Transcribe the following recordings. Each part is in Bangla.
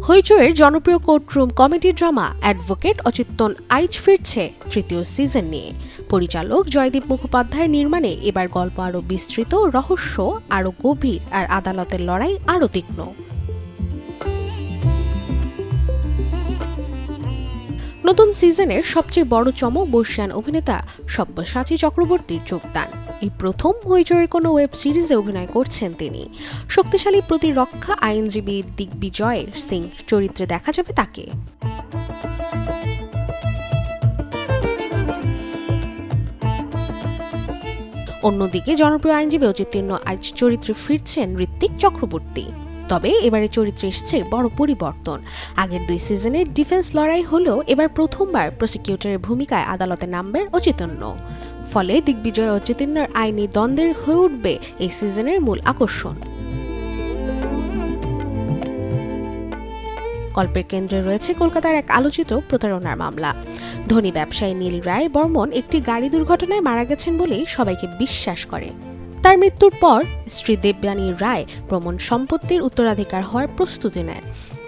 হইচইয়ের জনপ্রিয় কোর্টরুম কমেডি ড্রামা অ্যাডভোকেট অচিন্তন আইচ ফিরছে তৃতীয় সিজন নিয়ে। পরিচালক জয়দীপ মুখোপাধ্যায়ের নির্মাণে এবার গল্প আরও বিস্তৃত, রহস্য আরও গভীর আর আদালতের লড়াই আরও তীক্ষ্ণ। নতুন সিজনের সবচেয়ে বড় চমক বর্ষিয়ান অভিনেতা সব্যসাচী চক্রবর্তীর যোগদান। এই প্রথম হইচইয়ের কোনো ওয়েব সিরিজে অভিনয় করছেন তিনি। শক্তিশালী প্রতিরক্ষা আইনজীবী দিগ্বিজয় সিং চরিত্রে দেখা যাবে তাকে। অন্যদিকে জনপ্রিয় আইনজীবী অচিন্তন্য আইচ চরিত্রে ফিরছেন ঋত্বিক চক্রবর্তী। তবে এবারে চরিত্রে এসেছে বড় পরিবর্তন। আগের 2 সিজনের ডিফেন্স লড়াই হলেও এবার প্রথমবার প্রসিকিউটরের ভূমিকায় আদালতে নামবেন অচিন্তন্য। ফলে দিগ্বিজয় ও অচিন্তন্যর আইনি দ্বন্দ্বের হয়ে উঠবে এই সিজনের মূল আকর্ষণ। গল্পের কেন্দ্রে রয়েছে কলকাতার এক আলোচিত প্রতারণার মামলা। ধনী ব্যবসায়ী নীল রায় বর্মন একটি গাড়ি দুর্ঘটনায় মারা গেছেন বলেই সবাইকে বিশ্বাস করে। তার মৃত্যুর পর স্ত্রী দেবযানী রায় বর্মন সম্পত্তির উত্তরাধিকার হওয়ার প্রস্তুতি নেন।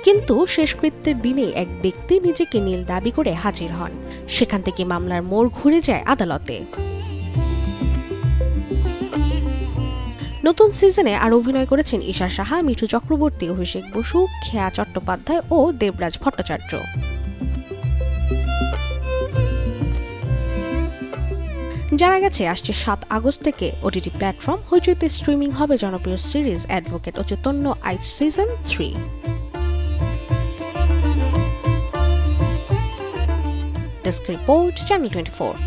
কিন্তু শেষকৃত্যের দিনে এক ব্যক্তি নিজেকে নীল দাবি করে হাজির হন। সেখান থেকে মামলার মোড় ঘুরে যায় আদালতে। নতুন সিজনে আর অভিনয় করেছেন ঈশা সাহা, মিঠু চক্রবর্তী, অভিষেক বসু, খেয়া চট্টোপাধ্যায় ও দেবরাজ ভট্টাচার্য। জানা গেছে আসছে 7 আগস্ট থেকে ওটিটি প্ল্যাটফর্ম হইচইতে স্ট্রিমিং হবে জনপ্রিয় সিরিজ অ্যাডভোকেট অচিন্তন্য আইচ সিজন 3। Desk report, channel 24।